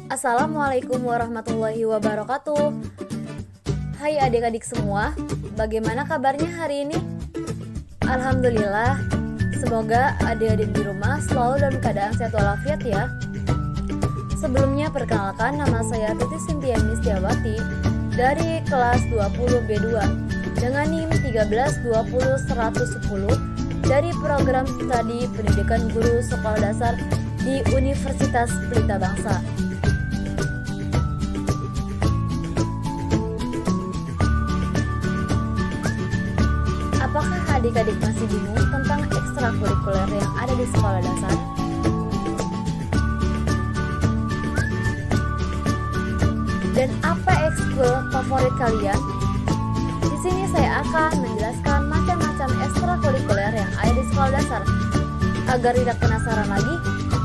Assalamualaikum warahmatullahi wabarakatuh. Hai adik-adik semua, bagaimana kabarnya hari ini? Alhamdulillah, semoga adik-adik di rumah selalu dalam keadaan sehat walafiat ya. Sebelumnya perkenalkan, nama saya Tuti Sintia Mistiawati dari kelas 20 B2 dengan NIM 1320110 dari program studi pendidikan guru sekolah dasar di Universitas Pelita Bangsa. Apakah adik-adik masih bingung tentang ekstrakurikuler yang ada di sekolah dasar? Dan apa ekskul favorit kalian? Di sini saya akan menjelaskan macam-macam ekstrakurikuler yang ada di sekolah dasar. Agar tidak penasaran lagi,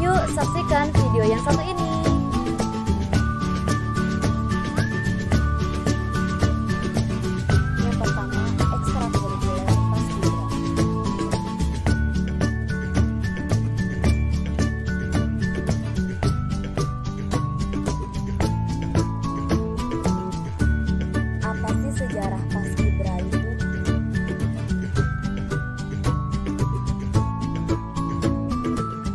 yuk saksikan video yang satu ini. Yang pertama, ekstrakurikuler paskibra. Apa sih sejarah paskibra itu?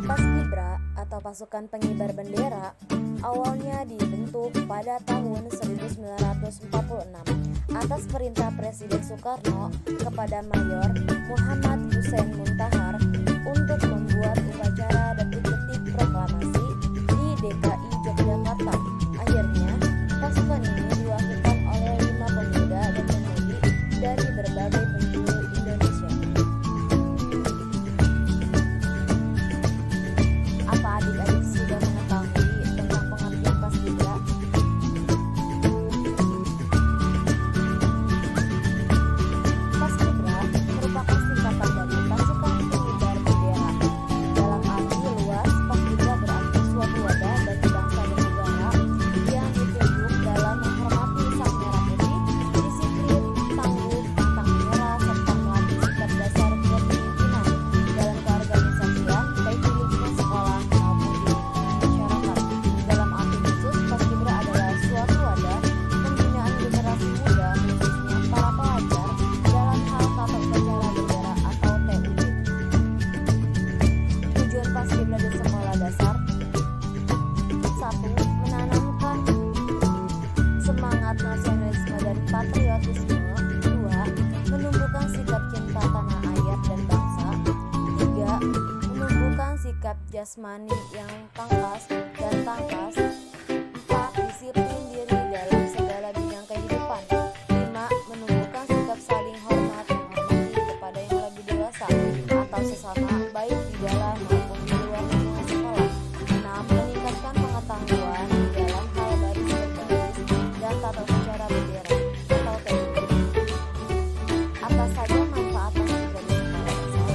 Paskibra atau pasukan pengibar bendera awalnya dibentuk pada tahun 1946 atas perintah Presiden Soekarno kepada Mayor Muhammad Hussein Muntahar untuk membuat upacara detik-detik proklamasi di DKI Yogyakarta. Akhirnya, pasukan ini diwakilkan oleh 5 pemuda dan pemudi dari berbagai penjuru Indonesia. Apa adik-adik sudah mengetahui tentang pengertian paskibra? Paskibra merupakan singkatan dari pasukan pengibar bendera. Dalam arti luas, paskibra berarti suatu wadah bagi bangsa dan negara yang ditunjuk dalam menghormati sang merah putih, disiplin, tangguh, pantang menyerah, serta melatih sikap dasar kepemimpinan dalam keorganisasian, baik di lingkungan sekolah maupun di lingkungan masyarakat. Dalam arti khusus, paskibra adalah suatu wadah pembinaan generasi muda, khususnya para pelajar, dalam hal tata upacara bendera atau TUB. Tujuan paskibra di sekolah dasar: 1. Menanamkan semangat nasionalisme dan patriotisme. 2. Menumbuhkan sikap cinta tanah air dan bangsa. 3. Menumbuhkan sikap jasmani yang tangkas dan tangkas. 4. Disiplin diri dalam segala bidang kehidupan. 5. Menumbuhkan sikap saling hormat menghormati kepada yang lebih dewasa atau sesama, baik di dalam maupun di luar lingkungan sekolah. 6. Meningkatkan pengetahuan di dalam hal baris berbaris dan tata upacara bendera atau TUB. Apa saja manfaat paskibra di sekolah dasar?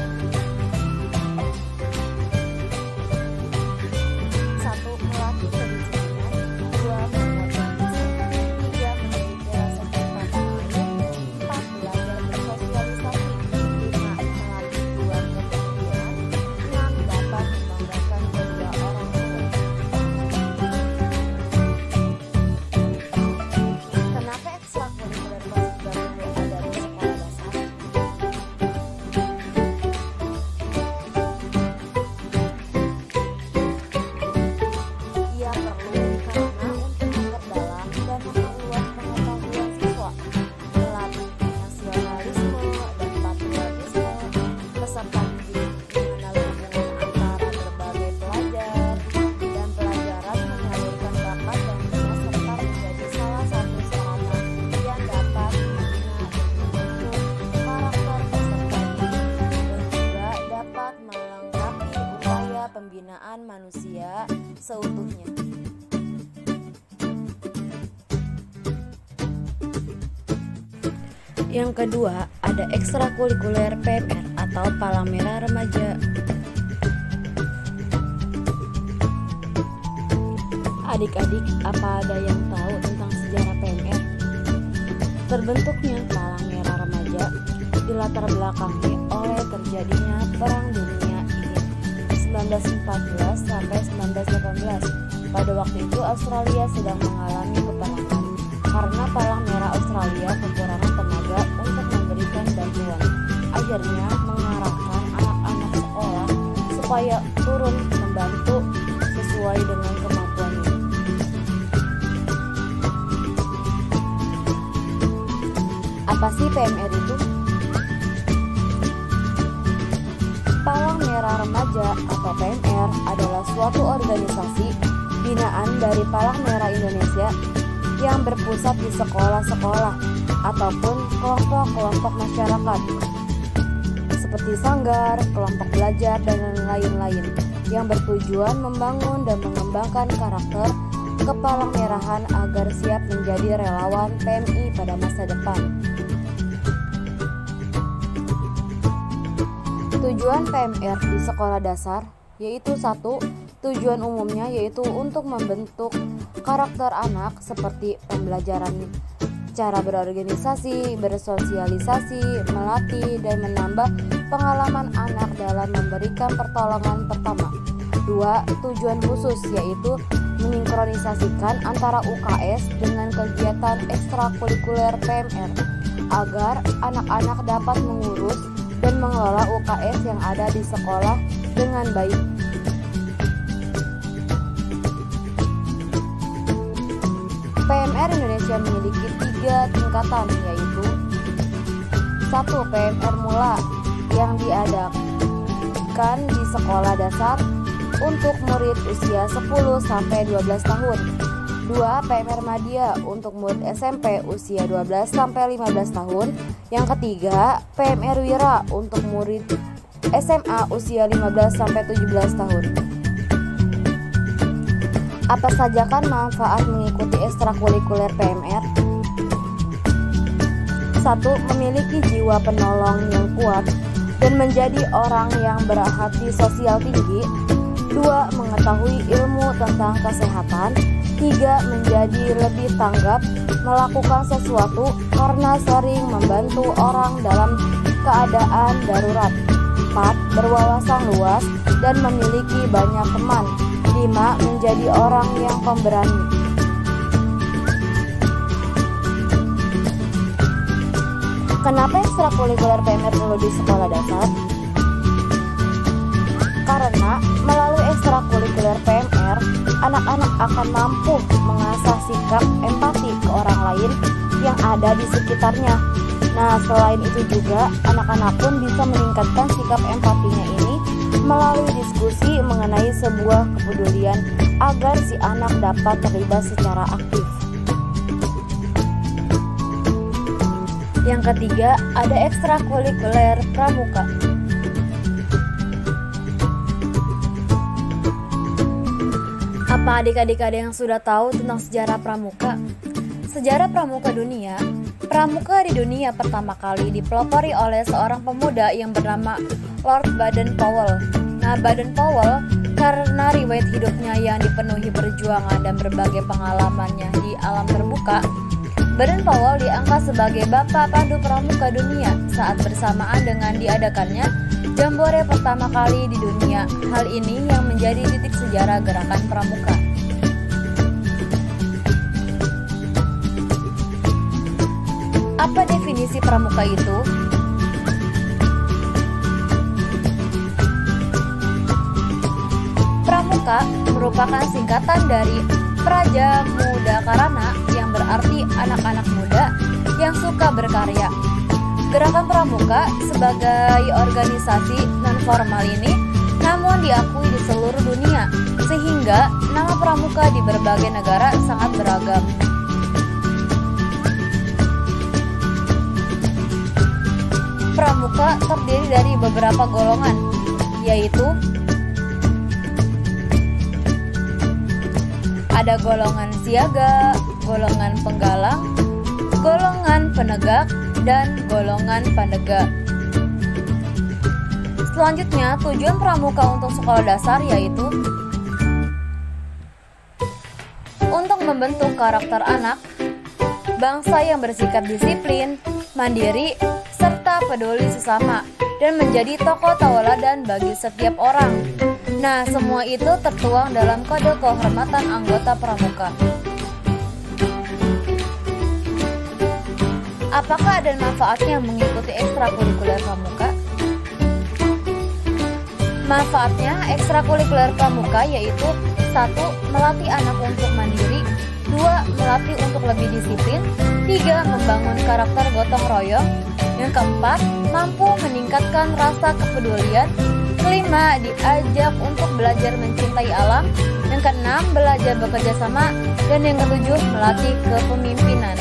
1. Melatih kedisiplinan. 2. Menguatkan disiplin. 3. mendidik rasa cinta tanah air. 4. Belajar bersosialisasi. 5. Melatih jiwa kepemimpinan. 6. Dapat membanggakan kedua orang tua. Kenapa ekstrakurikuler paskibra perlu ada di sekolah dasar? Ia perlu karena untuk memperdalam dan memperluas pengetahuan siswa, melatih nasionalisme dan patriotisme, peserta didik mengenal hubungan antara berbagai pelajar, dan pelajaran menyalurkan bakat dan minat serta menjadi salah satu sarana yang dapat membina dan membentuk karakter peserta didik, dan juga dapat melengkapi upaya pembinaan manusia seutuhnya. Yang kedua, ada ekstrakurikuler PMR atau Palang Merah Remaja. Adik-adik, apa ada yang tahu tentang sejarah PMR? Terbentuknya Palang Merah Remaja dilatar belakangi oleh terjadinya Perang Dunia ini 1914 sampai 1918 Pada waktu itu Australia sedang mengalami peperangan karena Palang Merah Australia kekurangan tenaga untuk memberikan bantuan. Akhirnya mengarahkan anak-anak sekolah supaya turun membantu sesuai dengan kemampuannya. Apa sih PMR itu? Palang Merah Remaja atau PMR adalah suatu organisasi binaan dari Palang Merah Indonesia yang berpusat di sekolah-sekolah ataupun kelompok-kelompok masyarakat seperti sanggar, kelompok belajar, dan lain-lain yang bertujuan membangun dan mengembangkan karakter kepalang merahan agar siap menjadi relawan PMI pada masa depan. Tujuan PMR di sekolah dasar yaitu satu, tujuan umumnya yaitu untuk membentuk karakter anak seperti pembelajaran cara berorganisasi, bersosialisasi, melatih, dan menambah pengalaman anak dalam memberikan pertolongan pertama. 2. Tujuan khusus yaitu mensinkronisasikan antara UKS dengan kegiatan ekstrakurikuler PMR agar anak-anak dapat mengurus dan mengelola UKS yang ada di sekolah dengan baik. PMR Indonesia memiliki 3 tingkatan yaitu 1. PMR Mula yang diadakan di sekolah dasar untuk murid usia 10-12 tahun. 2. PMR Madya untuk murid SMP usia 12-15 tahun. Yang ketiga, PMR Wira untuk murid SMA usia 15-17 tahun. Apa saja kan manfaat mengikuti ekstrakurikuler PMR? 1. Memiliki jiwa penolong yang kuat dan menjadi orang yang berhati sosial tinggi. 2. Mengetahui ilmu tentang kesehatan. 3. Menjadi lebih tanggap melakukan sesuatu karena sering membantu orang dalam keadaan darurat. 4. Berwawasan luas dan memiliki banyak teman. 5. Menjadi orang yang pemberani. Kenapa ekstrakurikuler PMR perlu di sekolah dasar? Karena melalui ekstrakurikuler PMR, anak-anak akan mampu mengasah sikap empati ke orang lain yang ada di sekitarnya. Nah, selain itu juga, anak-anak pun bisa meningkatkan sikap empatinya ini melalui diskusi mengenai sebuah kepedulian agar si anak dapat terlibat secara aktif. Yang ketiga, ada ekstrakurikuler pramuka. Apa adik-adik ada yang sudah tahu tentang sejarah pramuka? Sejarah pramuka dunia. Pramuka di dunia pertama kali dipelopori oleh seorang pemuda yang bernama Lord Baden-Powell. Nah, Baden-Powell karena riwayat hidupnya yang dipenuhi perjuangan dan berbagai pengalamannya di alam terbuka, Baden-Powell diangkat sebagai Bapak Pandu Pramuka Dunia saat bersamaan dengan diadakannya Jambore pertama kali di dunia. Hal ini yang menjadi titik sejarah gerakan pramuka. Apa definisi pramuka itu? Pramuka merupakan singkatan dari Praja Muda Karana yang berarti anak-anak muda yang suka berkarya. Gerakan pramuka sebagai organisasi non-formal ini namun diakui di seluruh dunia, sehingga nama pramuka di berbagai negara sangat beragam. Pramuka terdiri dari beberapa golongan, yaitu ada golongan siaga, golongan penggalang, golongan penegak, dan golongan pandega. Selanjutnya, tujuan pramuka untuk sekolah dasar yaitu untuk membentuk karakter anak, bangsa yang bersikap disiplin, mandiri, serta peduli sesama, dan menjadi tokoh tauladan bagi setiap orang. Nah, semua itu tertuang dalam kode kehormatan anggota pramuka. Apakah ada manfaatnya mengikuti ekstrakurikuler pramuka? Manfaatnya ekstrakurikuler pramuka yaitu 1. Melatih anak untuk mandiri, 2. Melatih untuk lebih disiplin, 3. Membangun karakter gotong royong, yang keempat, mampu meningkatkan rasa kepedulian, kelima, diajak untuk belajar mencintai alam, yang keenam, belajar bekerja sama, dan yang ketujuh, melatih kepemimpinan.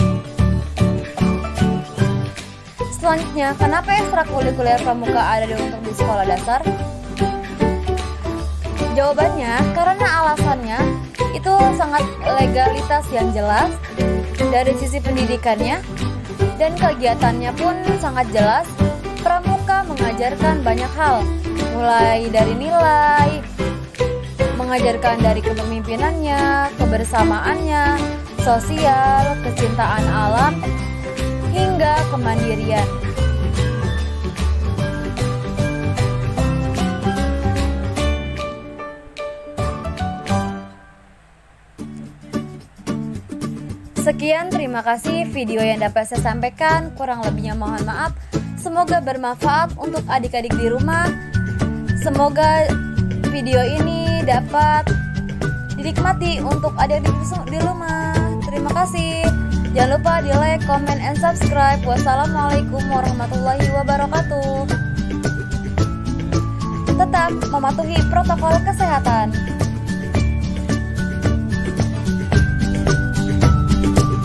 Selanjutnya, kenapa ekstrakurikuler pramuka ada untuk di sekolah dasar? Jawabannya, karena alasannya itu sangat legalitas yang jelas dari sisi pendidikannya dan kegiatannya pun sangat jelas. Pramuka mengajarkan banyak hal, mulai dari nilai, mengajarkan dari kepemimpinannya, kebersamaannya, sosial, kecintaan alam, hingga kemandirian. Sekian, terima kasih video yang dapat saya sampaikan. Kurang lebihnya mohon maaf. Semoga bermanfaat untuk adik-adik di rumah. Semoga video ini dapat dinikmati untuk adik-adik di rumah. Terima kasih. Jangan lupa di like, comment, and subscribe. Wassalamualaikum warahmatullahi wabarakatuh. Tetap mematuhi protokol kesehatan.